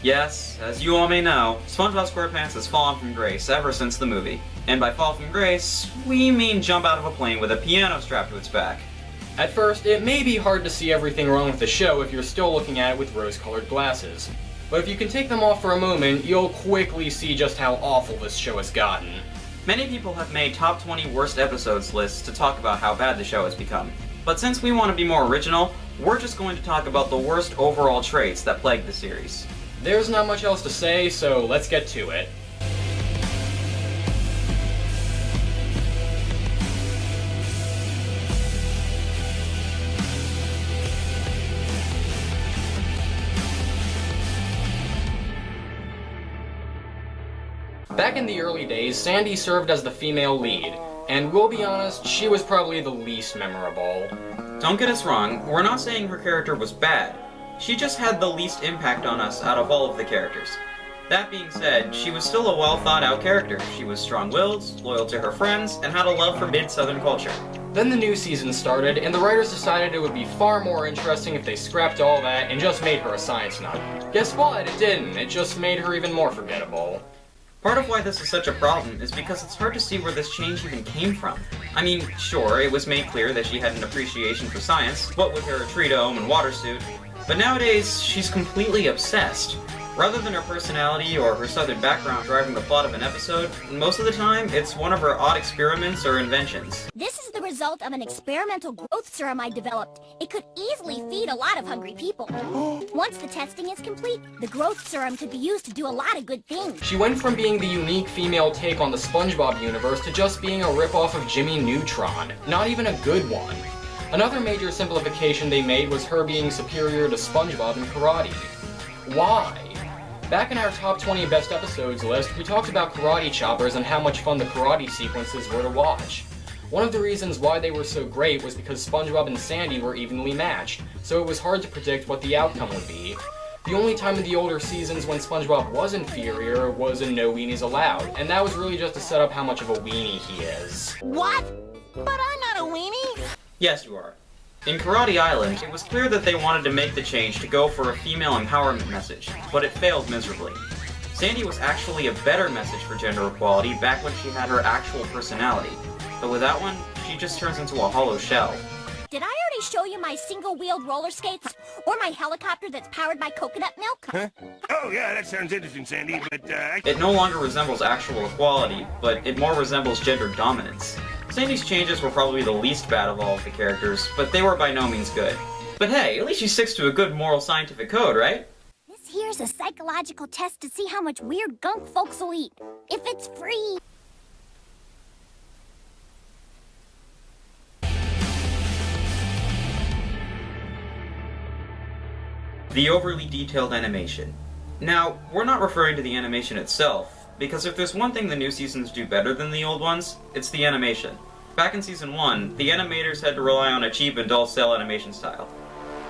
Yes, as you all may know, SpongeBob SquarePants has fallen from grace ever since the movie. And by fall from grace, we mean jump out of a plane with a piano strapped to its back. At first, it may be hard to see everything wrong with the show if you're still looking at it with rose-colored glasses. But if you can take them off for a moment, you'll quickly see just how awful this show has gotten. Many people have made top 20 worst episodes lists to talk about how bad the show has become. But since we want to be more original, we're just going to talk about the worst overall traits that plague the series. There's not much else to say, so let's get to it. Back in the early days, Sandy served as the female lead, and we'll be honest, she was probably the least memorable. Don't get us wrong, we're not saying her character was bad. She just had the least impact on us out of all of the characters. That being said, she was still a well-thought-out character. She was strong-willed, loyal to her friends, and had a love for mid-Southern culture. Then the new season started, and the writers decided it would be far more interesting if they scrapped all that and just made her a science nut. Guess what? It didn't. It just made her even more forgettable. Part of why this is such a problem is because it's hard to see where this change even came from. I mean, sure, it was made clear that she had an appreciation for science, what with her tree dome and water suit, but nowadays, she's completely obsessed. Rather than her personality or her southern background driving the plot of an episode, most of the time, it's one of her odd experiments or inventions. This is the result of an experimental growth serum I developed. It could easily feed a lot of hungry people. Once the testing is complete, the growth serum could be used to do a lot of good things. She went from being the unique female take on the SpongeBob universe to just being a ripoff of Jimmy Neutron. Not even a good one. Another major simplification they made was her being superior to SpongeBob in karate. Why? Back in our top 20 best episodes list, we talked about karate choppers and how much fun the karate sequences were to watch. One of the reasons why they were so great was because SpongeBob and Sandy were evenly matched, so it was hard to predict what the outcome would be. The only time in the older seasons when SpongeBob was inferior was in No Weenies Allowed, and that was really just to set up how much of a weenie he is. What? But I'm not a weenie! Yes, you are. In Karate Island, it was clear that they wanted to make the change to go for a female empowerment message, but it failed miserably. Sandy was actually a better message for gender equality back when she had her actual personality, but with that one, she just turns into a hollow shell. Did I already show you my single-wheeled roller skates? Or my helicopter that's powered by coconut milk? Huh? Oh, yeah, that sounds interesting, Sandy, but, It no longer resembles actual equality, but it more resembles gender dominance. Sandy's changes were probably the least bad of all of the characters, but they were by no means good. But hey, at least she sticks to a good moral scientific code, right? This here's a psychological test to see how much weird gunk folks will eat. If it's free. The overly detailed animation. Now, we're not referring to the animation itself, because if there's one thing the new seasons do better than the old ones, it's the animation. Back in Season 1, the animators had to rely on a cheap and dull cell animation style.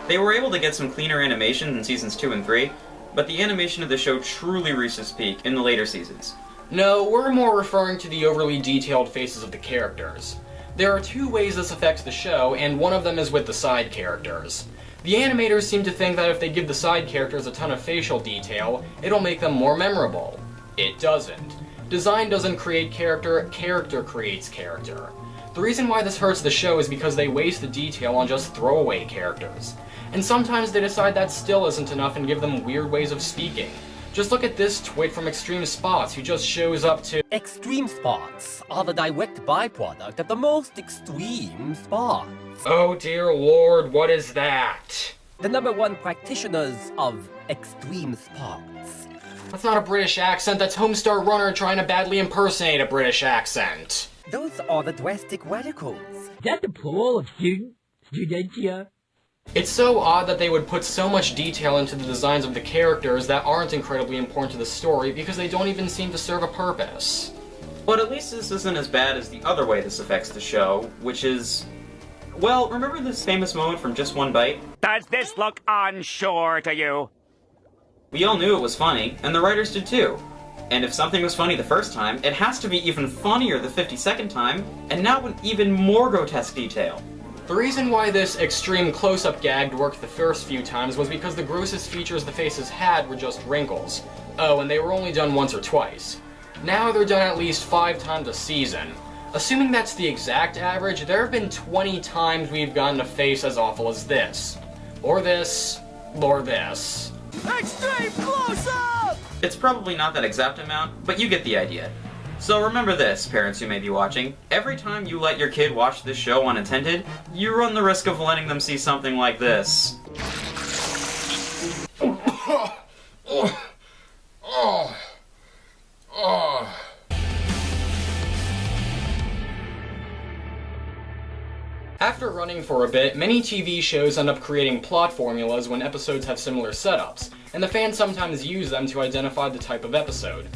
They were able to get some cleaner animation in Seasons 2 and 3, but the animation of the show truly reached its peak in the later seasons. No, we're more referring to the overly detailed faces of the characters. There are two ways this affects the show, and one of them is with the side characters. The animators seem to think that if they give the side characters a ton of facial detail, it'll make them more memorable. It doesn't. Design doesn't create character, character creates character. The reason why this hurts the show is because they waste the detail on just throwaway characters. And sometimes they decide that still isn't enough and give them weird ways of speaking. Just look at this twit from Extreme Spots who just shows up to Extreme spots are the direct byproduct of the most extreme spots. Oh dear lord, what is that? The #1 practitioners of extreme spots. That's not a British accent, that's Homestar Runner trying to badly impersonate a British accent. Those are the drastic radicals. Is that the plural of student? Studentia? It's so odd that they would put so much detail into the designs of the characters that aren't incredibly important to the story because they don't even seem to serve a purpose. But at least this isn't as bad as the other way this affects the show, which is... Well, remember this famous moment from Just One Bite? does this look onshore to you? We all knew it was funny, and the writers did too. And if something was funny the first time, it has to be even funnier the 52nd time, and now with even more grotesque detail. The reason why this extreme close-up gag worked the first few times was because the grossest features the faces had were just wrinkles. Oh, and they were only done once or twice. Now they're done at least 5 times a season. Assuming that's the exact average, there have been 20 times we've gotten a face as awful as this. Or this. Or this. Extreme close-up! It's probably not that exact amount, but you get the idea. So remember this, parents who may be watching. Every time you let your kid watch this show unattended, you run the risk of letting them see something like this. After running for a bit, many TV shows end up creating plot formulas when episodes have similar setups, and the fans sometimes use them to identify the type of episode.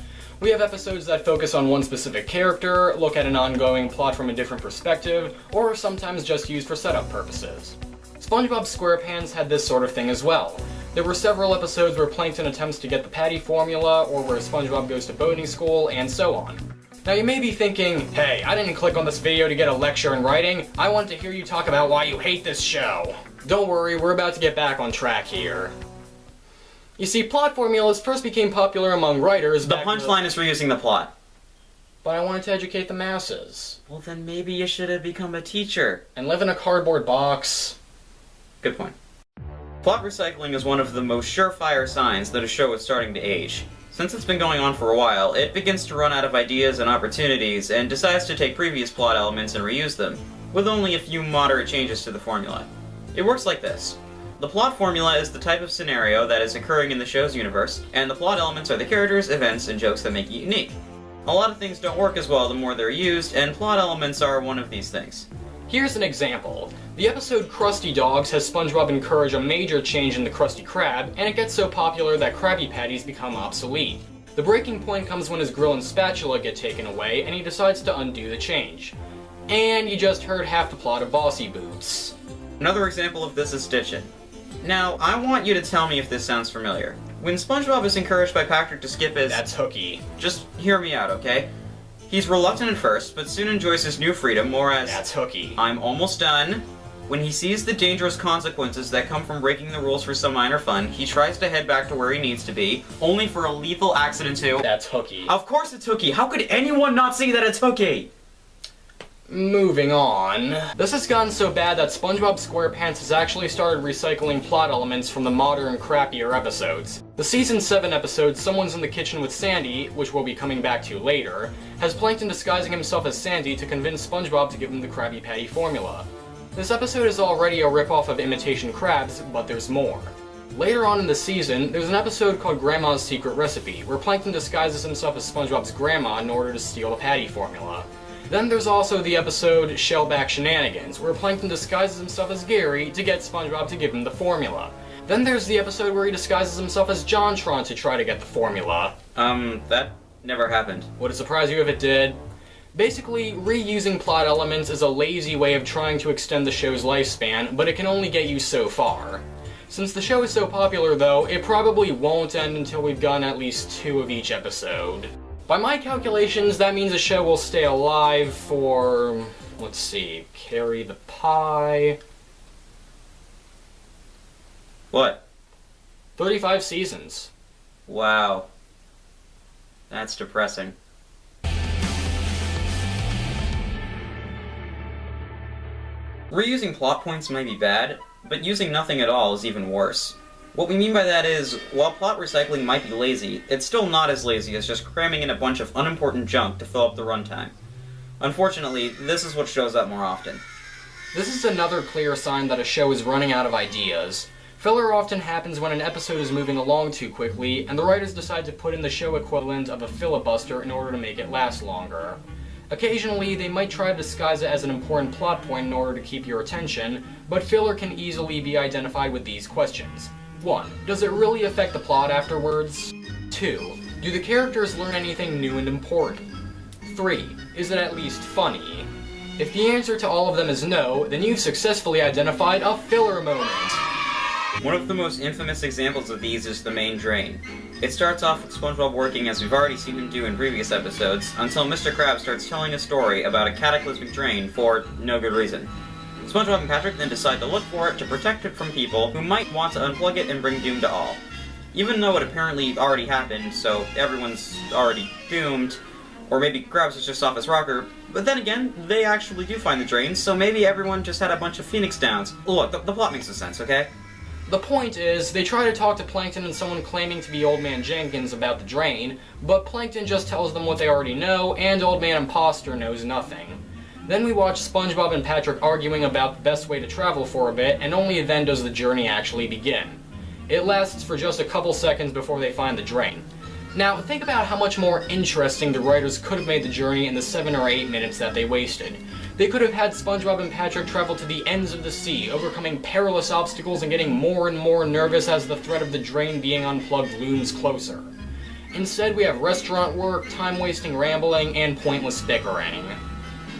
We have episodes that focus on one specific character, look at an ongoing plot from a different perspective, or are sometimes just used for setup purposes. SpongeBob SquarePants had this sort of thing as well. There were several episodes where Plankton attempts to get the patty formula, or where SpongeBob goes to boating school, and so on. Now you may be thinking, hey, I didn't click on this video to get a lecture in writing, I wanted to hear you talk about why you hate this show. Don't worry, we're about to get back on track here. You see, plot formulas first became popular among writers. The punchline is reusing the plot. But I wanted to educate the masses. Well, then maybe you should have become a teacher. And live in a cardboard box. Good point. Plot recycling is one of the most surefire signs that a show is starting to age. Since it's been going on for a while, it begins to run out of ideas and opportunities, and decides to take previous plot elements and reuse them, with only a few moderate changes to the formula. It works like this. The plot formula is the type of scenario that is occurring in the show's universe, and the plot elements are the characters, events, and jokes that make it unique. A lot of things don't work as well the more they're used, and plot elements are one of these things. Here's an example. The episode Krusty Dogs has SpongeBob encourage a major change in the Krusty Krab, and it gets so popular that Krabby Patties become obsolete. The breaking point comes when his grill and spatula get taken away, and he decides to undo the change. And you just heard half the plot of Bossy Boots. Another example of this is Stitchin'. Now, I want you to tell me if this sounds familiar. When SpongeBob is encouraged by Patrick to skip his... That's hooky. Just hear me out, okay? He's reluctant at first, but soon enjoys his new freedom more as... That's hooky. I'm almost done. When he sees the dangerous consequences that come from breaking the rules for some minor fun, he tries to head back to where he needs to be, only for a lethal accident to... That's hooky. Of course it's hooky! How could anyone not see that it's hooky? Moving on. This has gotten so bad that SpongeBob SquarePants has actually started recycling plot elements from the modern, crappier episodes. The Season 7 episode, Someone's in the Kitchen with Sandy, which we'll be coming back to later, has Plankton disguising himself as Sandy to convince SpongeBob to give him the Krabby Patty formula. This episode is already a ripoff of Imitation Crabs, but there's more. Later on in the season, there's an episode called Grandma's Secret Recipe, where Plankton disguises himself as SpongeBob's grandma in order to steal the patty formula. Then there's also the episode Shellback Shenanigans, where Plankton disguises himself as Gary to get SpongeBob to give him the formula. Then there's the episode where he disguises himself as JonTron to try to get the formula. That never happened. Would it surprise you if it did? Basically, reusing plot elements is a lazy way of trying to extend the show's lifespan, but it can only get you so far. Since the show is so popular though, it probably won't end until we've gotten at least 2 of each episode. By my calculations, that means the show will stay alive for... let's see, carry the pie... What? 35 seasons. Wow. That's depressing. Reusing plot points might be bad, but using nothing at all is even worse. What we mean by that is, while plot recycling might be lazy, it's still not as lazy as just cramming in a bunch of unimportant junk to fill up the runtime. Unfortunately, this is what shows up more often. This is another clear sign that a show is running out of ideas. Filler often happens when an episode is moving along too quickly, and the writers decide to put in the show equivalent of a filibuster in order to make it last longer. Occasionally, they might try to disguise it as an important plot point in order to keep your attention, but filler can easily be identified with these questions. 1. Does it really affect the plot afterwards? 2. Do the characters learn anything new and important? 3. Is it at least funny? If the answer to all of them is no, then you've successfully identified a filler moment. One of the most infamous examples of these is the main drain. It starts off with SpongeBob working as we've already seen him do in previous episodes, until Mr. Krabs starts telling a story about a cataclysmic drain for no good reason. SpongeBob and Patrick then decide to look for it to protect it from people who might want to unplug it and bring doom to all. Even though it apparently already happened, so everyone's already doomed, or maybe Krabs is just off his rocker, but then again, they actually do find the drain, so maybe everyone just had a bunch of Phoenix Downs. Look, the plot makes sense, okay? The point is, they try to talk to Plankton and someone claiming to be Old Man Jenkins about the drain, but Plankton just tells them what they already know, and Old Man Imposter knows nothing. Then we watch SpongeBob and Patrick arguing about the best way to travel for a bit, and only then does the journey actually begin. It lasts for just a couple seconds before they find the drain. Now, think about how much more interesting the writers could have made the journey in the 7 or 8 minutes that they wasted. They could have had SpongeBob and Patrick travel to the ends of the sea, overcoming perilous obstacles and getting more and more nervous as the threat of the drain being unplugged looms closer. Instead, we have restaurant work, time-wasting rambling, and pointless bickering.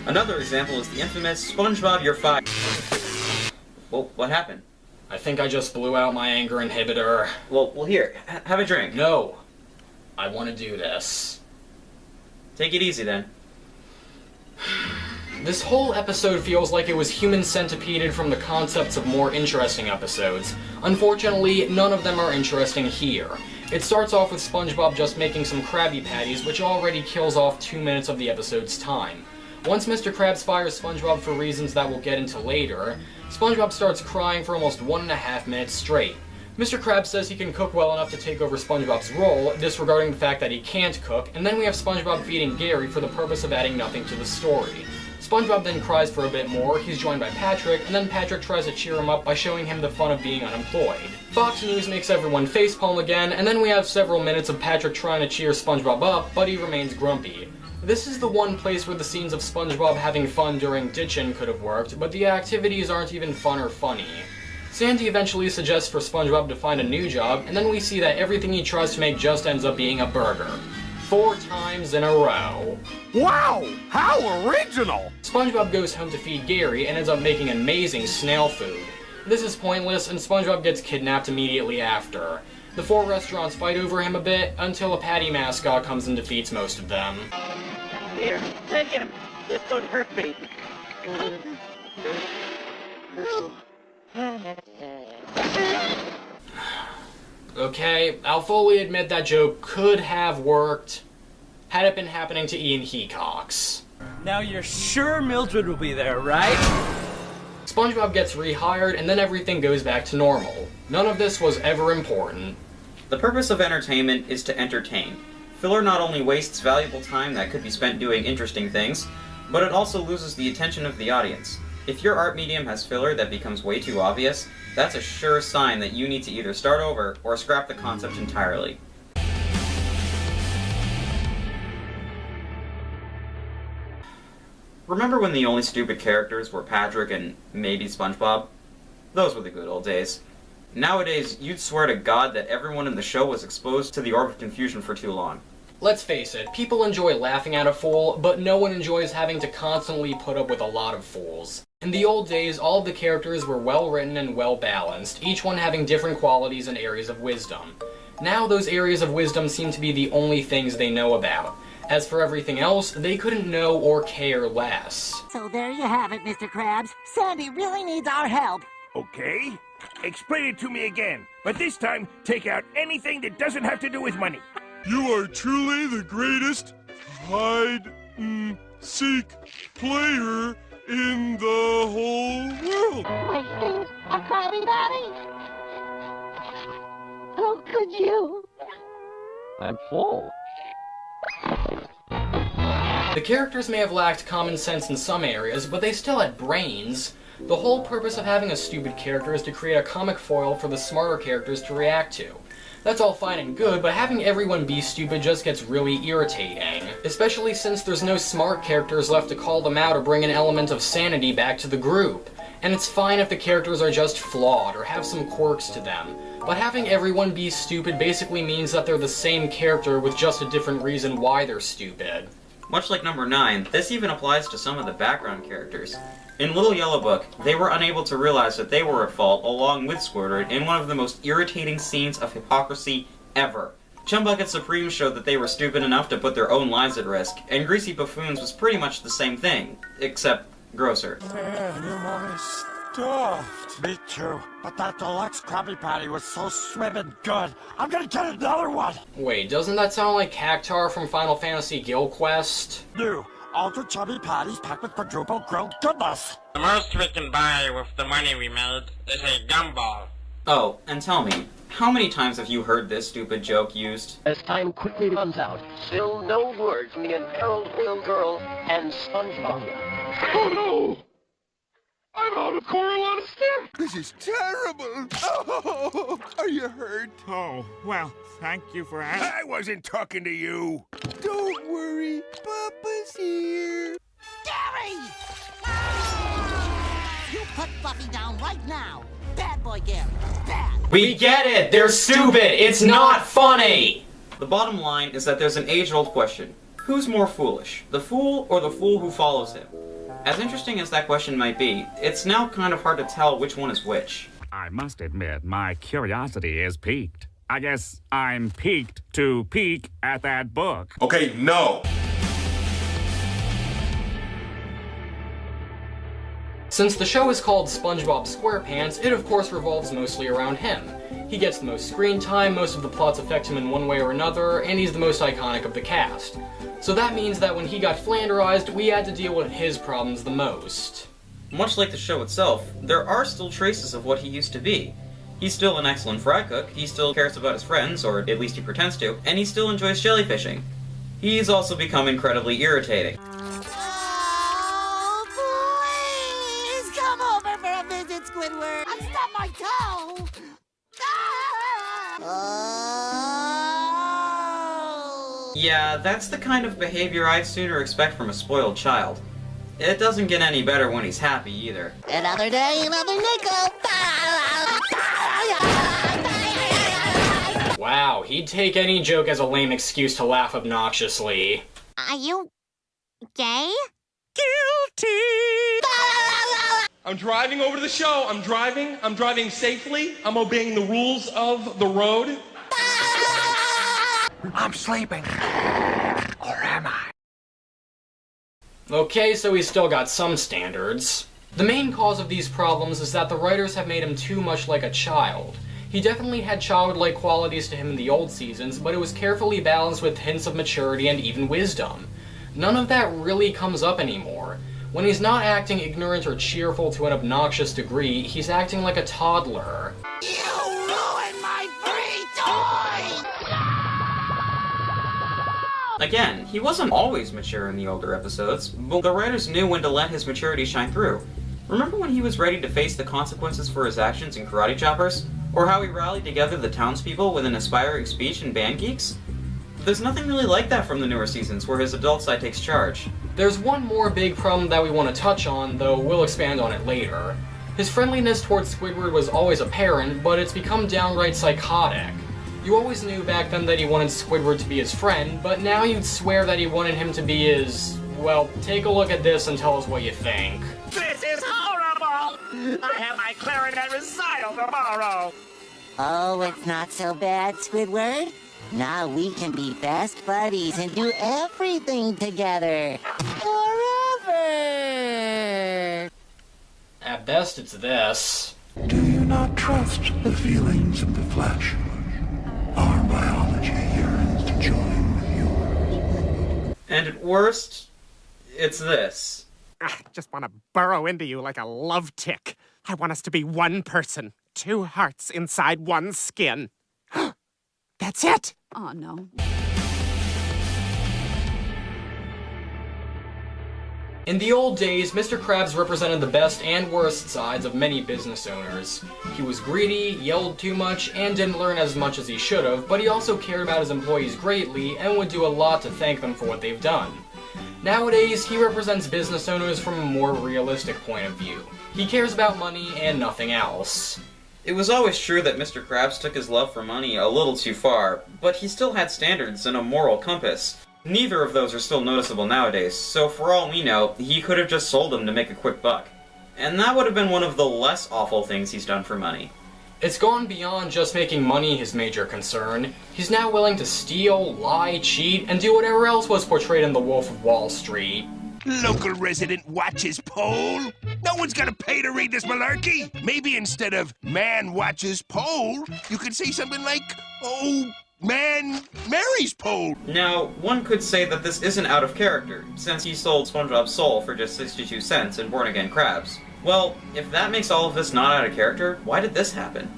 Another example is the infamous SpongeBob, you're fired. Well, what happened? I think I just blew out my anger inhibitor. Well, here, have a drink. No. I want to do this. Take it easy, then. This whole episode feels like it was human centipeded from the concepts of more interesting episodes. Unfortunately, none of them are interesting here. It starts off with SpongeBob just making some Krabby Patties, which already kills off 2 minutes of the episode's time. Once Mr. Krabs fires SpongeBob for reasons that we'll get into later, SpongeBob starts crying for almost 1.5 minutes straight. Mr. Krabs says he can cook well enough to take over SpongeBob's role, disregarding the fact that he can't cook, and then we have SpongeBob feeding Gary for the purpose of adding nothing to the story. SpongeBob then cries for a bit more, he's joined by Patrick, and then Patrick tries to cheer him up by showing him the fun of being unemployed. Fox News makes everyone facepalm again, and then we have several minutes of Patrick trying to cheer SpongeBob up, but he remains grumpy. This is the one place where the scenes of SpongeBob having fun during ditchin' could have worked, but the activities aren't even fun or funny. Sandy eventually suggests for SpongeBob to find a new job, and then we see that everything he tries to make just ends up being a burger. 4 times in a row. Wow! How original! SpongeBob goes home to feed Gary and ends up making amazing snail food. This is pointless, and SpongeBob gets kidnapped immediately after. The 4 restaurants fight over him a bit, until a patty mascot comes and defeats most of them. Here, take him! This don't hurt me! Okay, I'll fully admit that joke could have worked had it been happening to Ian Hecox. Now you're sure Mildred will be there, right? SpongeBob gets rehired, and then everything goes back to normal. None of this was ever important. The purpose of entertainment is to entertain. Filler not only wastes valuable time that could be spent doing interesting things, but it also loses the attention of the audience. If your art medium has filler that becomes way too obvious, that's a sure sign that you need to either start over or scrap the concept entirely. Remember when the only stupid characters were Patrick and maybe SpongeBob? Those were the good old days. Nowadays, you'd swear to God that everyone in the show was exposed to the orb of confusion for too long. Let's face it, people enjoy laughing at a fool, but no one enjoys having to constantly put up with a lot of fools. In the old days, all of the characters were well written and well balanced, each one having different qualities and areas of wisdom. Now those areas of wisdom seem to be the only things they know about. As for everything else, they couldn't know or care less. So there you have it, Mr. Krabs. Sandy really needs our help. Okay. Explain it to me again, but this time take out anything that doesn't have to do with money. You are truly the greatest hide-and-seek player in the whole world. Wasting a Krabby Patty? How could you? I'm full. The characters may have lacked common sense in some areas, but they still had brains. The whole purpose of having a stupid character is to create a comic foil for the smarter characters to react to. That's all fine and good, but having everyone be stupid just gets really irritating. Especially since there's no smart characters left to call them out or bring an element of sanity back to the group. And it's fine if the characters are just flawed or have some quirks to them. But having everyone be stupid basically means that they're the same character with just a different reason why they're stupid. Much like number 9, this even applies to some of the background characters. In Little Yellow Book, they were unable to realize that they were at fault along with Squidward in one of the most irritating scenes of hypocrisy ever. Chumbucket Supreme showed that they were stupid enough to put their own lives at risk, and Greasy Buffoons was pretty much the same thing, except grosser. Man, am I stuffed. Me too, but that deluxe Krabby Patty was so swimming good. I'm gonna get another one. Wait, doesn't that sound like Cactar from Final Fantasy Guild Quest? New, ultra chubby patties packed with quadruple grilled goodness. The most we can buy with the money we made is a gumball. Oh, and tell me, how many times have you heard this stupid joke used? As time quickly runs out, still no word from the imperiled whale girl and SpongeBob. Oh no! I'm out of coral on a stick! This is terrible! Oh, are you hurt? Oh, well, thank you for asking. I wasn't talking to you. Don't worry, Papa's here. Gary! You put Fluffy down right now. Bad boy Gary. Bad. We get it! They're stupid! It's not funny! The bottom line is that there's an age-old question. Who's more foolish, the fool or the fool who follows him? As interesting as that question might be, it's now kind of hard to tell which one is which. I must admit, my curiosity is piqued. I guess I'm piqued to peek at that book. Okay, no! Since the show is called SpongeBob SquarePants, it of course revolves mostly around him. He gets the most screen time, most of the plots affect him in one way or another, and he's the most iconic of the cast. So that means that when he got flanderized, we had to deal with his problems the most. Much like the show itself, there are still traces of what he used to be. He's still an excellent fry cook, he still cares about his friends, or at least he pretends to, and he still enjoys jellyfishing. He's also become incredibly irritating. Squidward! I stubbed my toe! Oh. Yeah, that's the kind of behavior I'd sooner expect from a spoiled child. It doesn't get any better when he's happy, either. Another day, another nickel! Wow, he'd take any joke as a lame excuse to laugh obnoxiously. Are you gay? Guilty! I'm driving over to the show. I'm driving safely. I'm obeying the rules of the road. I'm sleeping. Or am I? Okay, so he's still got some standards. The main cause of these problems is that the writers have made him too much like a child. He definitely had childlike qualities to him in the old seasons, but it was carefully balanced with hints of maturity and even wisdom. None of that really comes up anymore. When he's not acting ignorant or cheerful to an obnoxious degree, he's acting like a toddler. You ruined my free toy! Again, he wasn't always mature in the older episodes, but the writers knew when to let his maturity shine through. Remember when he was ready to face the consequences for his actions in Karate Choppers? Or how he rallied together the townspeople with an inspiring speech in Band Geeks? There's nothing really like that from the newer seasons, where his adult side takes charge. There's one more big problem that we want to touch on, though we'll expand on it later. His friendliness towards Squidward was always apparent, but it's become downright psychotic. You always knew back then that he wanted Squidward to be his friend, but now you'd swear that he wanted him to be his... well, take a look at this and tell us what you think. This is horrible! I have my clarinet recital tomorrow! Oh, it's not so bad, Squidward. Now we can be best buddies and do everything together. Forever! At best, it's this. Do you not trust the feelings of the flesh? Our biology yearns to join with yours. And at worst, it's this. I just want to burrow into you like a love tick. I want us to be one person, two hearts inside one skin. That's it! Oh, no. In the old days, Mr. Krabs represented the best and worst sides of many business owners. He was greedy, yelled too much, and didn't learn as much as he should have, but he also cared about his employees greatly and would do a lot to thank them for what they've done. Nowadays, he represents business owners from a more realistic point of view. He cares about money and nothing else. It was always true that Mr. Krabs took his love for money a little too far, but he still had standards and a moral compass. Neither of those are still noticeable nowadays, so for all we know, he could have just sold them to make a quick buck. And that would have been one of the less awful things he's done for money. It's gone beyond just making money his major concern. He's now willing to steal, lie, cheat, and do whatever else was portrayed in The Wolf of Wall Street. Local resident watches poll? No one's gonna pay to read this malarkey. Maybe instead of man watches poll, you could say something like, oh, man marries poll. Now, one could say that this isn't out of character, since he sold SpongeBob's soul for just 62 cents in born-again crabs. Well, if that makes all of this not out of character, why did this happen?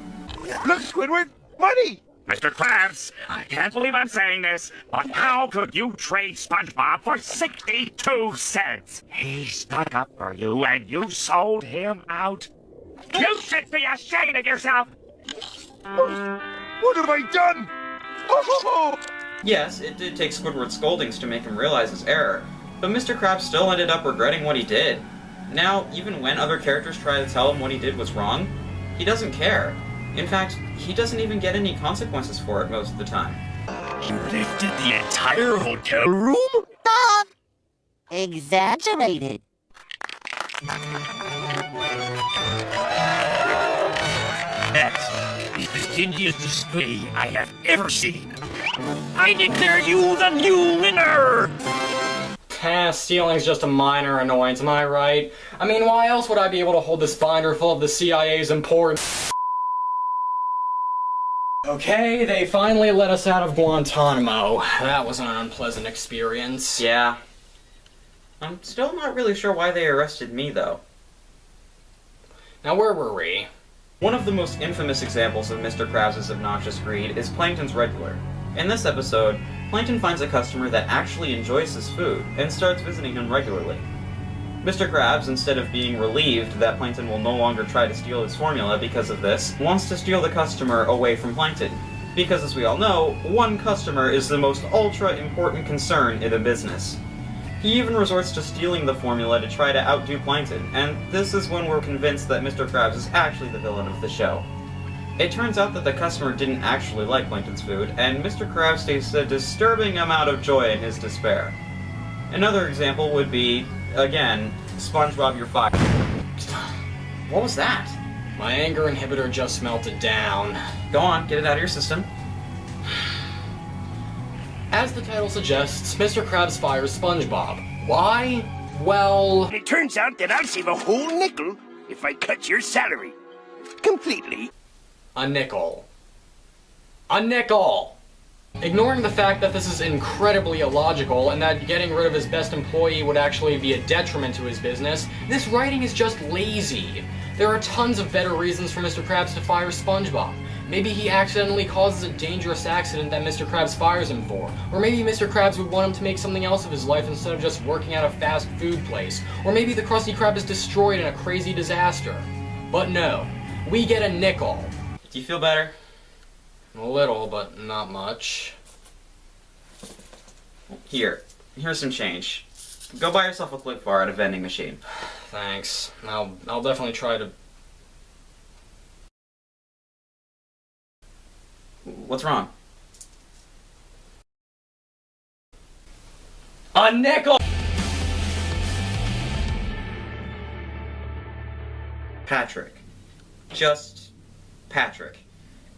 Look, Squidward, money! Mr. Krabs, I can't believe I'm saying this, but how could you trade SpongeBob for 62 cents? He stuck up for you and you sold him out. You should be ashamed of yourself! What have I done? Oh! Yes, it did take Squidward's scoldings to make him realize his error, but Mr. Krabs still ended up regretting what he did. Now, even when other characters try to tell him what he did was wrong, he doesn't care. In fact, he doesn't even get any consequences for it most of the time. You lifted the entire hotel room? Stop! Exaggerated. That is the stingiest display I have ever seen. I declare you the new winner! Stealing's just a minor annoyance, am I right? I mean, why else would I be able to hold this binder full of the CIA's important... Okay, they finally let us out of Guantanamo. That was an unpleasant experience. Yeah. I'm still not really sure why they arrested me, though. Now, where were we? One of the most infamous examples of Mr. Krabs' obnoxious greed is Plankton's regular. In this episode, Plankton finds a customer that actually enjoys his food and starts visiting him regularly. Mr. Krabs, instead of being relieved that Plankton will no longer try to steal his formula because of this, wants to steal the customer away from Plankton. Because as we all know, one customer is the most ultra-important concern in a business. He even resorts to stealing the formula to try to outdo Plankton, and this is when we're convinced that Mr. Krabs is actually the villain of the show. It turns out that the customer didn't actually like Plankton's food, and Mr. Krabs tastes a disturbing amount of joy in his despair. Another example would be, again, SpongeBob, you're fired. What was that? My anger inhibitor just melted down. Go on, get it out of your system. As the title suggests, Mr. Krabs fires SpongeBob. Why? Well... It turns out that I'll save a whole nickel if I cut your salary. Completely. A nickel. A nickel! Ignoring the fact that this is incredibly illogical and that getting rid of his best employee would actually be a detriment to his business, this writing is just lazy. There are tons of better reasons for Mr. Krabs to fire SpongeBob. Maybe he accidentally causes a dangerous accident that Mr. Krabs fires him for. Or maybe Mr. Krabs would want him to make something else of his life instead of just working at a fast food place. Or maybe the Krusty Krab is destroyed in a crazy disaster. But no, we get a nickel. Do you feel better? A little, but not much. Here's some change. Go buy yourself a clip bar at a vending machine. Thanks. I'll definitely try to... What's wrong? A nickel! Patrick. Just Patrick.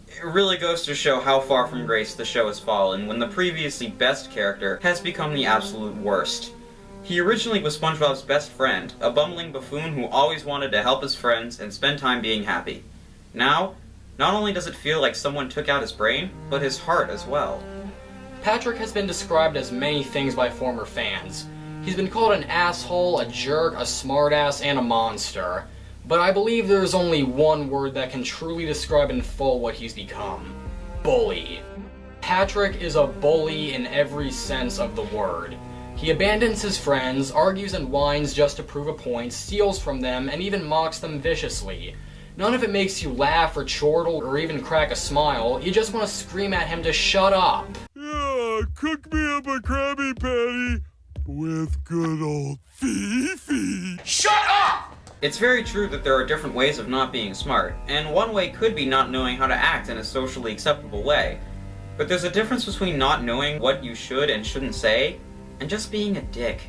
It really goes to show how far from grace the show has fallen when the previously best character has become the absolute worst. He originally was SpongeBob's best friend, a bumbling buffoon who always wanted to help his friends and spend time being happy. Now, not only does it feel like someone took out his brain, but his heart as well. Patrick has been described as many things by former fans. He's been called an asshole, a jerk, a smartass, and a monster. But I believe there's only one word that can truly describe in full what he's become. Bully. Patrick is a bully in every sense of the word. He abandons his friends, argues and whines just to prove a point, steals from them, and even mocks them viciously. None of it makes you laugh or chortle or even crack a smile. You just want to scream at him to shut up. Yeah, cook me up a Krabby Patty with good old Fifi. Shut up! It's very true that there are different ways of not being smart, and one way could be not knowing how to act in a socially acceptable way. But there's a difference between not knowing what you should and shouldn't say, and just being a dick.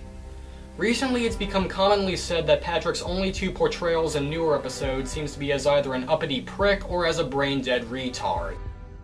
Recently, it's become commonly said that Patrick's only two portrayals in newer episodes seems to be as either an uppity prick or as a brain-dead retard.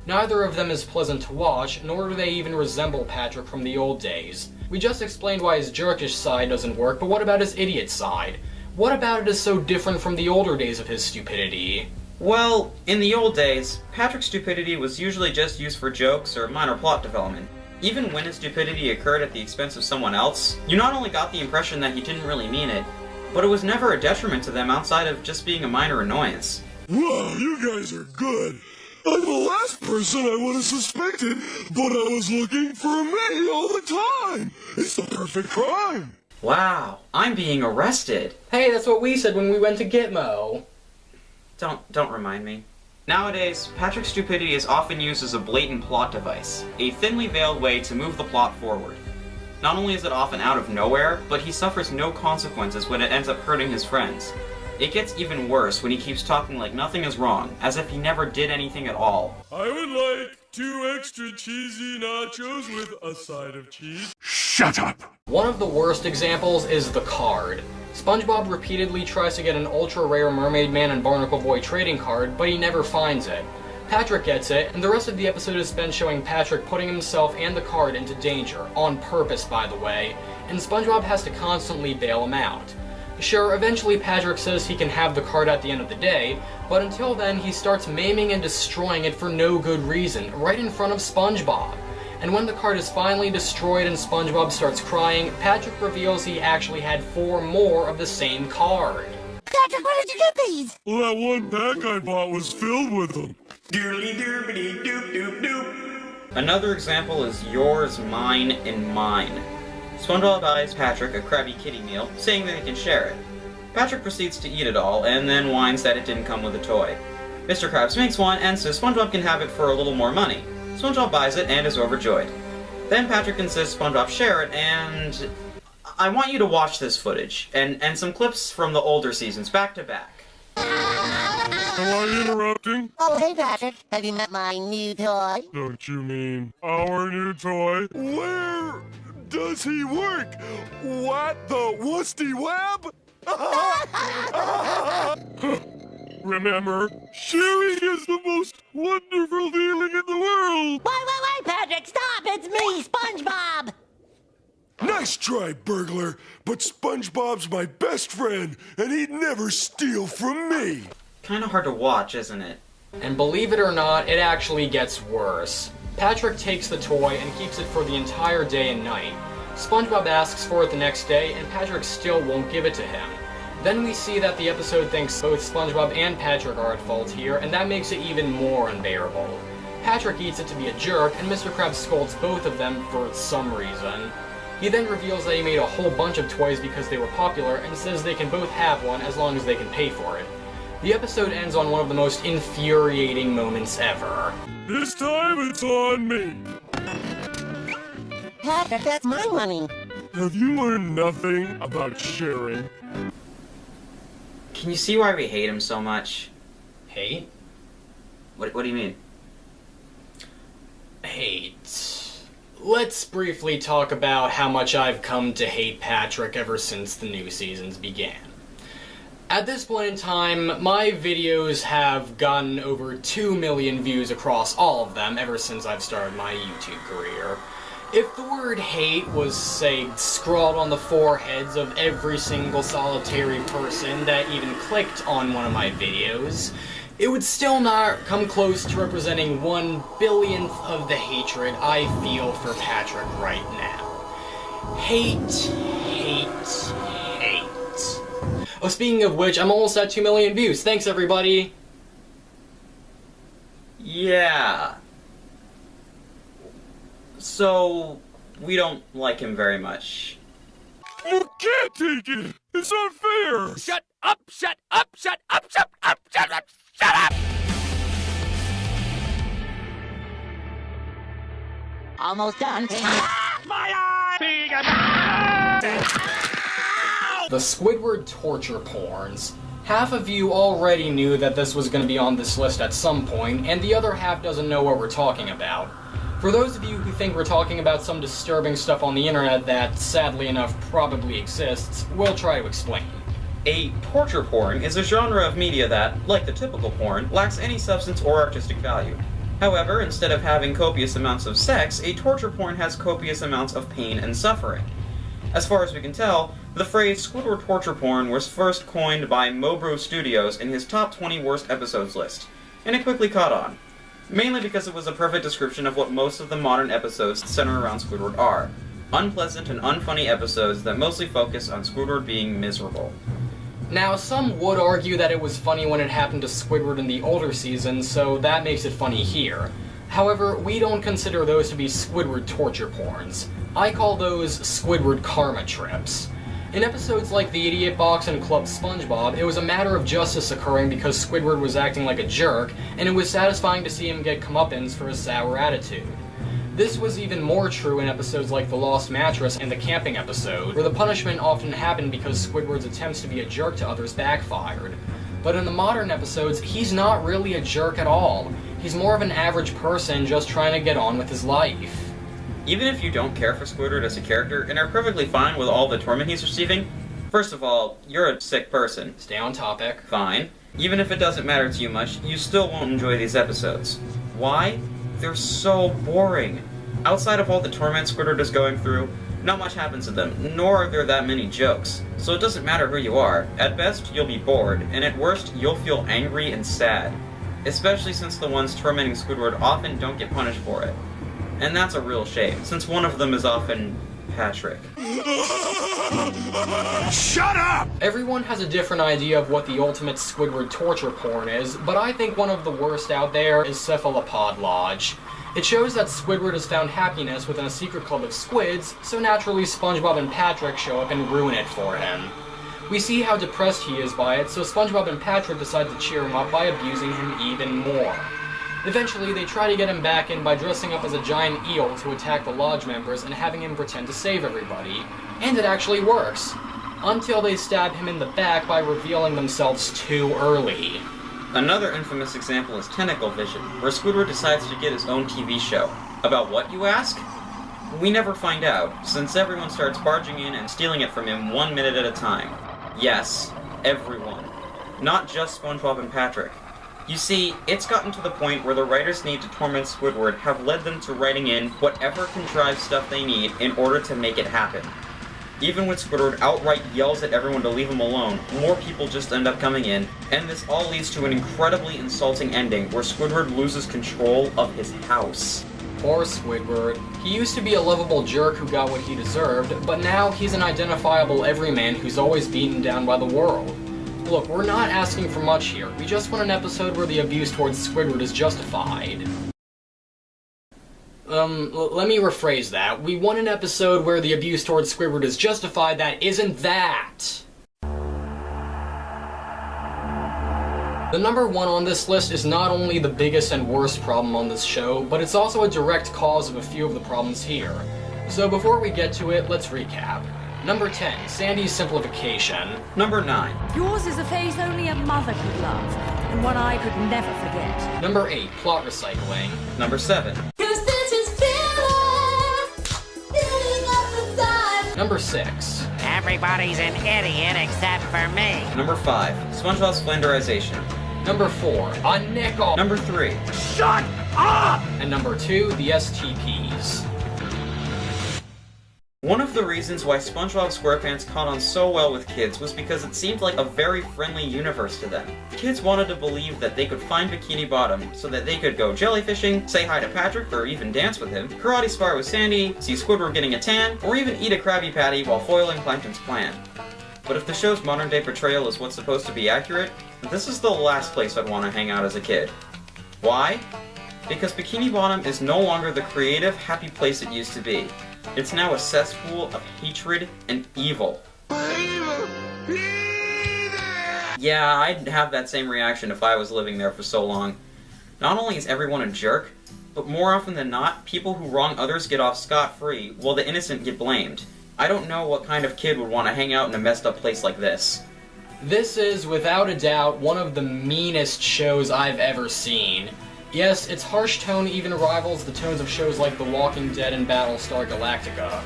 Neither of them is pleasant to watch, nor do they even resemble Patrick from the old days. We just explained why his jerkish side doesn't work, but what about his idiot side? What about it is so different from the older days of his stupidity? Well, in the old days, Patrick's stupidity was usually just used for jokes or minor plot development. Even when his stupidity occurred at the expense of someone else, you not only got the impression that he didn't really mean it, but it was never a detriment to them outside of just being a minor annoyance. Wow, you guys are good. I'm the last person I would have suspected, but I was looking for me all the time. It's the perfect crime. Wow, I'm being arrested. Hey, that's what we said when we went to Gitmo. Don't remind me. Nowadays, Patrick's stupidity is often used as a blatant plot device, a thinly veiled way to move the plot forward. Not only is it often out of nowhere, but he suffers no consequences when it ends up hurting his friends. It gets even worse when he keeps talking like nothing is wrong, as if he never did anything at all. I would like 2 extra cheesy nachos with a side of cheese. Shut up! One of the worst examples is the card. SpongeBob repeatedly tries to get an ultra-rare Mermaid Man and Barnacle Boy trading card, but he never finds it. Patrick gets it, and the rest of the episode is spent showing Patrick putting himself and the card into danger, on purpose by the way, and SpongeBob has to constantly bail him out. Sure, eventually Patrick says he can have the card at the end of the day, but until then he starts maiming and destroying it for no good reason, right in front of SpongeBob. And when the card is finally destroyed and SpongeBob starts crying, Patrick reveals he actually had 4 more of the same card. Patrick, where did you get these? Well, that one pack I bought was filled with them. Doodly doobity doop doop doop. Another example is yours, mine, and mine. SpongeBob buys Patrick a Krabby Kitty meal, saying that he can share it. Patrick proceeds to eat it all, and then whines that it didn't come with a toy. Mr. Krabs makes one, and says SpongeBob can have it for a little more money. SpongeBob buys it, and is overjoyed. Then Patrick insists SpongeBob share it, and I want you to watch this footage, and some clips from the older seasons, back to back. Am I interrupting? Oh, hey, Patrick. Have you met my new toy? Don't you mean our new toy? Where does he work? What the Woosty Web? Remember, sharing is the most wonderful feeling in the world. Wait, Patrick, stop! It's me, SpongeBob! Nice try, burglar, but SpongeBob's my best friend, and he'd never steal from me. Kinda hard to watch, isn't it? And believe it or not, it actually gets worse. Patrick takes the toy and keeps it for the entire day and night. SpongeBob asks for it the next day, and Patrick still won't give it to him. Then we see that the episode thinks both SpongeBob and Patrick are at fault here, and that makes it even more unbearable. Patrick eats it to be a jerk, and Mr. Krabs scolds both of them for some reason. He then reveals that he made a whole bunch of toys because they were popular, and says they can both have one as long as they can pay for it. The episode ends on one of the most infuriating moments ever. This time it's on me. Patrick, that's my money. Have you learned nothing about sharing? Can you see why we hate him so much? Hate? What do you mean? Hate. Let's briefly talk about how much I've come to hate Patrick ever since the new seasons began. At this point in time, my videos have gotten over 2 million views across all of them ever since I've started my YouTube career. If the word hate was, say, scrawled on the foreheads of every single solitary person that even clicked on one of my videos, it would still not come close to representing 1/1000th of the hatred I feel for Patrick right now. Hate, hate, hate. Oh, speaking of which, I'm almost at 2 million views. Thanks, everybody! Yeah. So, we don't like him very much. You can't take it! It's unfair! Shut up! Shut up! Shut up! Shut up! Shut up! Shut up! Almost done. My eye! The Squidward torture porns. Half of you already knew that this was going to be on this list at some point, and the other half doesn't know what we're talking about. For those of you who think we're talking about some disturbing stuff on the internet that, sadly enough, probably exists, we'll try to explain. A torture porn is a genre of media that, like the typical porn, lacks any substance or artistic value. However, instead of having copious amounts of sex, a torture porn has copious amounts of pain and suffering. As far as we can tell, the phrase Squidward torture porn was first coined by Mobro Studios in his top 20 worst episodes list, and it quickly caught on. Mainly because it was a perfect description of what most of the modern episodes center around Squidward are. Unpleasant and unfunny episodes that mostly focus on Squidward being miserable. Now, some would argue that it was funny when it happened to Squidward in the older seasons, so that makes it funny here. However, we don't consider those to be Squidward torture porns. I call those Squidward karma trips. In episodes like The Idiot Box and Club SpongeBob, it was a matter of justice occurring because Squidward was acting like a jerk, and it was satisfying to see him get comeuppance for his sour attitude. This was even more true in episodes like The Lost Mattress and the camping episode, where the punishment often happened because Squidward's attempts to be a jerk to others backfired. But in the modern episodes, he's not really a jerk at all. He's more of an average person just trying to get on with his life. Even if you don't care for Squidward as a character and are perfectly fine with all the torment he's receiving, first of all, you're a sick person. Stay on topic. Fine. Even if it doesn't matter to you much, you still won't enjoy these episodes. Why? They're so boring. Outside of all the torment Squidward is going through, not much happens to them, nor are there that many jokes. So it doesn't matter who you are. At best, you'll be bored, and at worst, you'll feel angry and sad. Especially since the ones tormenting Squidward often don't get punished for it. And that's a real shame, since one of them is often Patrick. Shut up! Everyone has a different idea of what the ultimate Squidward torture porn is, but I think one of the worst out there is Cephalopod Lodge. It shows that Squidward has found happiness within a secret club of squids, so naturally SpongeBob and Patrick show up and ruin it for him. We see how depressed he is by it, so SpongeBob and Patrick decide to cheer him up by abusing him even more. Eventually, they try to get him back in by dressing up as a giant eel to attack the lodge members and having him pretend to save everybody. And it actually works. Until they stab him in the back by revealing themselves too early. Another infamous example is Tentacle Vision, where Squidward decides to get his own TV show. About what, you ask? We never find out, since everyone starts barging in and stealing it from him 1 minute at a time. Yes, everyone. Not just SpongeBob and Patrick. You see, it's gotten to the point where the writers' need to torment Squidward have led them to writing in whatever contrived stuff they need in order to make it happen. Even when Squidward outright yells at everyone to leave him alone, more people just end up coming in, and this all leads to an incredibly insulting ending where Squidward loses control of his house. Poor Squidward. He used to be a lovable jerk who got what he deserved, but now he's an identifiable everyman who's always beaten down by the world. Look, we're not asking for much here. We just want an episode where the abuse towards Squidward is justified. Let me rephrase that. We want an episode where the abuse towards Squidward is justified that isn't that! The number one on this list is not only the biggest and worst problem on this show, but it's also a direct cause of a few of the problems here. So before we get to it, let's recap. Number 10, Sandy's simplification. Number 9. Yours is a face only a mother could love, and one I could never forget. Number 8, plot recycling. Number 7. Number 6. Everybody's an idiot except for me. Number 5. SpongeBob Splendorization. Number 4, a nickel. Number 3. Shut up! And number 2, the STPs. One of the reasons why SpongeBob SquarePants caught on so well with kids was because it seemed like a very friendly universe to them. Kids wanted to believe that they could find Bikini Bottom so that they could go jellyfishing, say hi to Patrick, or even dance with him, karate spar with Sandy, see Squidward getting a tan, or even eat a Krabby Patty while foiling Plankton's plan. But if the show's modern-day portrayal is what's supposed to be accurate, this is the last place I'd want to hang out as a kid. Why? Because Bikini Bottom is no longer the creative, happy place it used to be. It's now a cesspool of hatred and evil. Yeah, I'd have that same reaction if I was living there for so long. Not only is everyone a jerk, but more often than not, people who wrong others get off scot-free, while the innocent get blamed. I don't know what kind of kid would want to hang out in a messed up place like this. This is, without a doubt, one of the meanest shows I've ever seen. Yes, its harsh tone even rivals the tones of shows like The Walking Dead and Battlestar Galactica.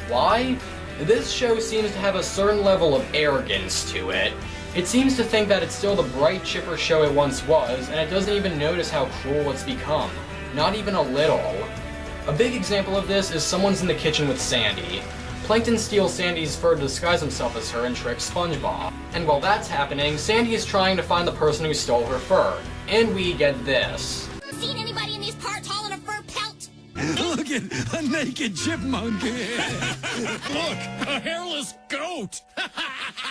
Why? This show seems to have a certain level of arrogance to it. It seems to think that it's still the bright, chipper show it once was, and it doesn't even notice how cruel it's become. Not even a little. A big example of this is someone's in the kitchen with Sandy. Plankton steals Sandy's fur to disguise himself as her and tricks SpongeBob. And while that's happening, Sandy is trying to find the person who stole her fur. And we get this. Seen anybody in these parts hauling a fur pelt? Look at a naked chipmunk. Look, a hairless goat.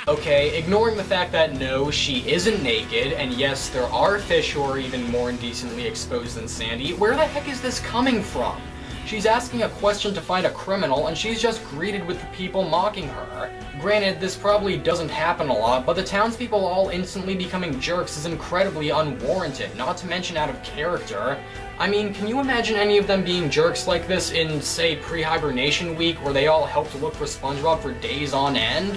Okay, ignoring the fact that no, she isn't naked, and yes, there are fish who are even more indecently exposed than Sandy, where the heck is this coming from? She's asking a question to find a criminal, and she's just greeted with the people mocking her. Granted, this probably doesn't happen a lot, but the townspeople all instantly becoming jerks is incredibly unwarranted, not to mention out of character. I mean, can you imagine any of them being jerks like this in, say, pre-hibernation week, where they all helped look for SpongeBob for days on end?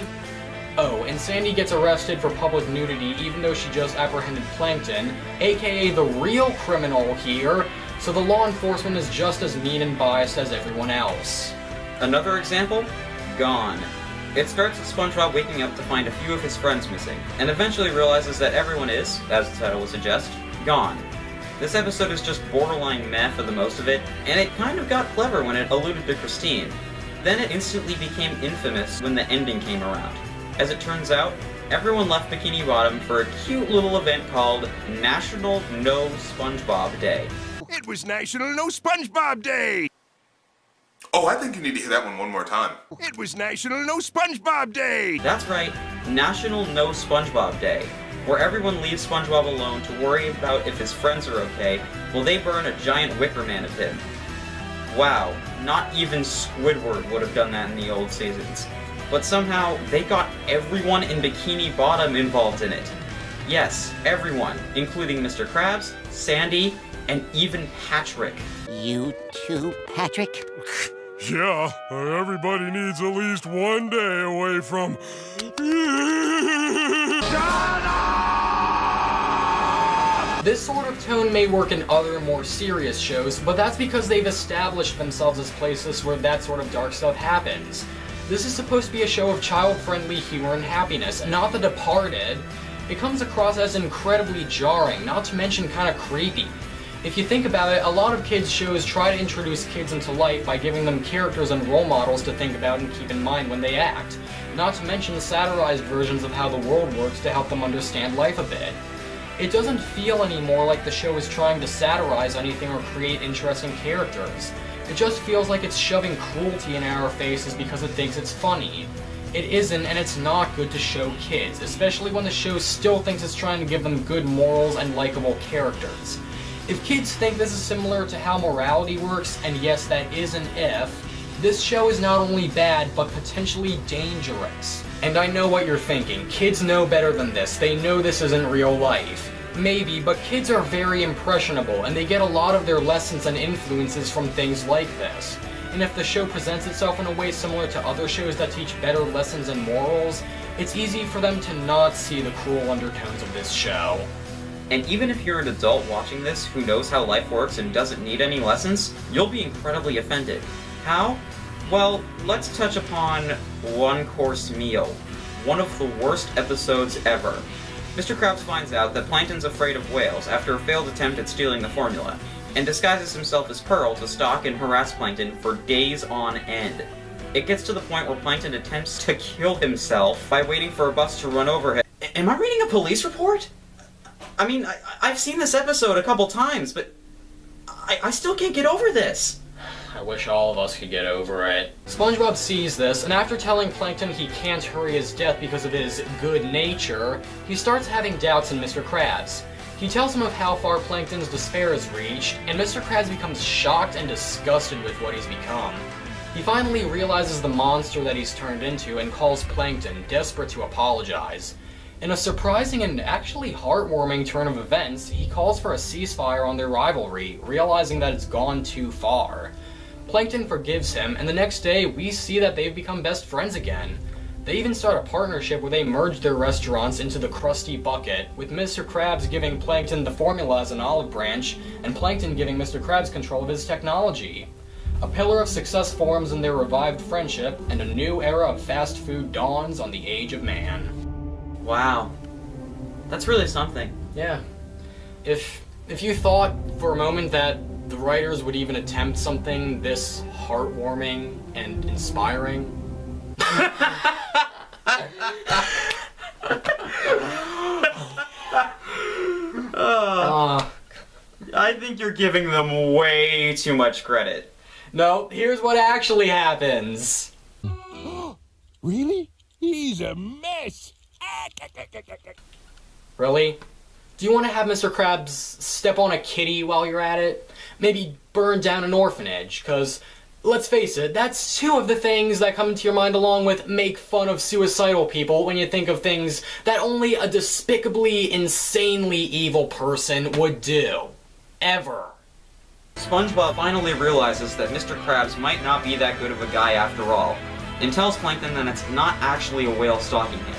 Oh, and Sandy gets arrested for public nudity even though she just apprehended Plankton, aka the real criminal here, so the law enforcement is just as mean and biased as everyone else. Another example? Gone. It starts with SpongeBob waking up to find a few of his friends missing, and eventually realizes that everyone is, as the title would suggest, gone. This episode is just borderline meh for the most of it, and it kind of got clever when it alluded to Christine. Then it instantly became infamous when the ending came around. As it turns out, everyone left Bikini Bottom for a cute little event called National No SpongeBob Day. It was National No SpongeBob Day! Oh, I think you need to hear that one more time. It was National No SpongeBob Day! That's right, National No SpongeBob Day, where everyone leaves SpongeBob alone to worry about if his friends are okay, while they burn a giant wicker man at him. Wow, not even Squidward would have done that in the old seasons. But somehow, they got everyone in Bikini Bottom involved in it. Yes, everyone, including Mr. Krabs, Sandy, and even Patrick. You too, Patrick? Yeah, everybody needs at least one day away from... This sort of tone may work in other, more serious shows, but that's because they've established themselves as places where that sort of dark stuff happens. This is supposed to be a show of child-friendly humor and happiness, not The Departed. It comes across as incredibly jarring, not to mention kinda creepy. If you think about it, a lot of kids' shows try to introduce kids into life by giving them characters and role models to think about and keep in mind when they act, not to mention satirized versions of how the world works to help them understand life a bit. It doesn't feel anymore like the show is trying to satirize anything or create interesting characters. It just feels like it's shoving cruelty in our faces because it thinks it's funny. It isn't, and it's not good to show kids, especially when the show still thinks it's trying to give them good morals and likable characters. If kids think this is similar to how morality works, and yes, that is an if, this show is not only bad, but potentially dangerous. And I know what you're thinking, kids know better than this, they know this isn't real life. Maybe, but kids are very impressionable, and they get a lot of their lessons and influences from things like this. And if the show presents itself in a way similar to other shows that teach better lessons and morals, it's easy for them to not see the cruel undertones of this show. And even if you're an adult watching this who knows how life works and doesn't need any lessons, you'll be incredibly offended. How? Well, let's touch upon One Course Meal, one of the worst episodes ever. Mr. Krabs finds out that Plankton's afraid of whales after a failed attempt at stealing the formula, and disguises himself as Pearl to stalk and harass Plankton for days on end. It gets to the point where Plankton attempts to kill himself by waiting for a bus to run over him. Am I reading a police report? I mean, I've seen this episode a couple times, but I still can't get over this. I wish all of us could get over it. SpongeBob sees this, and after telling Plankton he can't hurry his death because of his good nature, he starts having doubts in Mr. Krabs. He tells him of how far Plankton's despair has reached, and Mr. Krabs becomes shocked and disgusted with what he's become. He finally realizes the monster that he's turned into and calls Plankton, desperate to apologize. In a surprising and actually heartwarming turn of events, he calls for a ceasefire on their rivalry, realizing that it's gone too far. Plankton forgives him, and the next day we see that they've become best friends again. They even start a partnership where they merge their restaurants into the Krusty Bucket, with Mr. Krabs giving Plankton the formula as an olive branch, and Plankton giving Mr. Krabs control of his technology. A pillar of success forms in their revived friendship, and a new era of fast food dawns on the age of man. Wow. That's really something. Yeah. If you thought for a moment that the writers would even attempt something this heartwarming and inspiring. I think you're giving them way too much credit. No, here's what actually happens. Really? He's a mess. Really? Do you want to have Mr. Krabs step on a kitty while you're at it? Maybe burn down an orphanage? Because, let's face it, that's two of the things that come into your mind along with make fun of suicidal people when you think of things that only a despicably, insanely evil person would do. Ever. SpongeBob finally realizes that Mr. Krabs might not be that good of a guy after all, and tells Plankton that it's not actually a whale stalking him.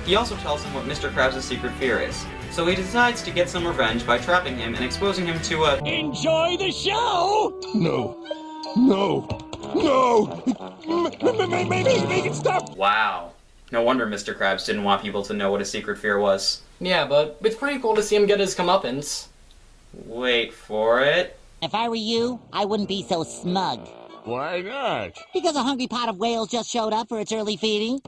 He also tells him what Mr. Krabs' secret fear is, so he decides to get some revenge by trapping him and exposing him to a... Enjoy the show! No. No. No! Make it stop! Wow. No wonder Mr. Krabs didn't want people to know what his secret fear was. Yeah, but it's pretty cool to see him get his comeuppance. Wait for it. If I were you, I wouldn't be so smug. Why not? Because a hungry pot of whales just showed up for its early feeding.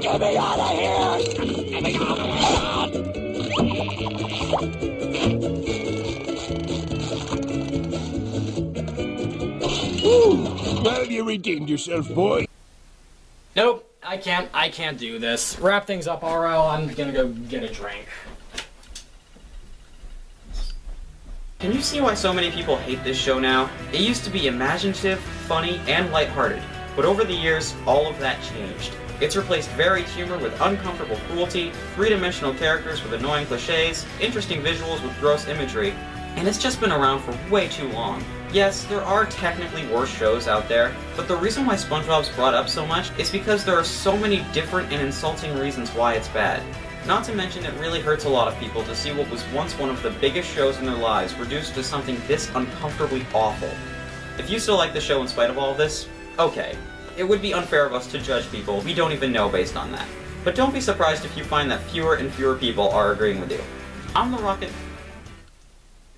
Get me out of here! Get me out! Well, you redeemed yourself, boy. Nope, I can't do this. Wrap things up, RL. I'm gonna go get a drink. Can you see why so many people hate this show now? It used to be imaginative, funny, and lighthearted, but over the years, all of that changed. It's replaced varied humor with uncomfortable cruelty, three-dimensional characters with annoying cliches, interesting visuals with gross imagery, and it's just been around for way too long. Yes, there are technically worse shows out there, but the reason why SpongeBob's brought up so much is because there are so many different and insulting reasons why it's bad. Not to mention it really hurts a lot of people to see what was once one of the biggest shows in their lives reduced to something this uncomfortably awful. If you still like the show in spite of all of this, okay. It would be unfair of us to judge people we don't even know based on that. But don't be surprised if you find that fewer and fewer people are agreeing with you. I'm the Rocket...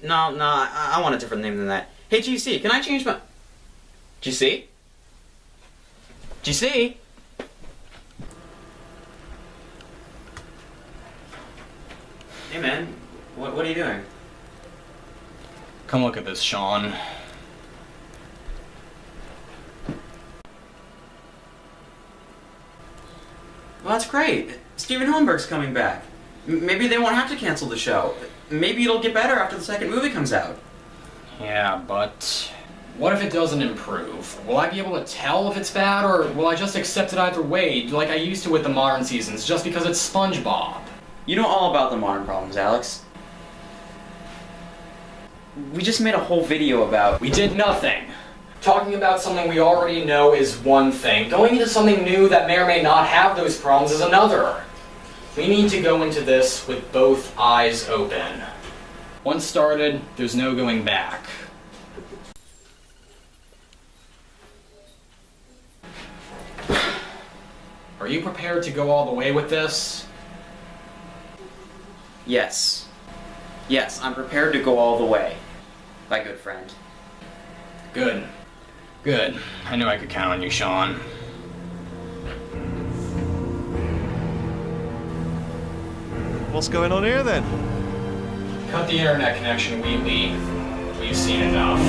No, I want a different name than that. Hey GC, can I change my... GC? GC? Hey man, what are you doing? Come look at this, Sean. Well, that's great. Steven Hillenburg's coming back. Maybe they won't have to cancel the show. Maybe it'll get better after the second movie comes out. Yeah, but what if it doesn't improve? Will I be able to tell if it's bad, or will I just accept it either way, like I used to with the modern seasons, just because it's SpongeBob? You know all about the modern problems, Alex. We just made a whole video about... We did nothing. Talking about something we already know is one thing. Going into something new that may or may not have those problems is another. We need to go into this with both eyes open. Once started, there's no going back. Are you prepared to go all the way with this? Yes. Yes, I'm prepared to go all the way. My good friend. Good. Good. I knew I could count on you, Sean. What's going on here then? Cut the internet connection, Weebly. We've seen enough.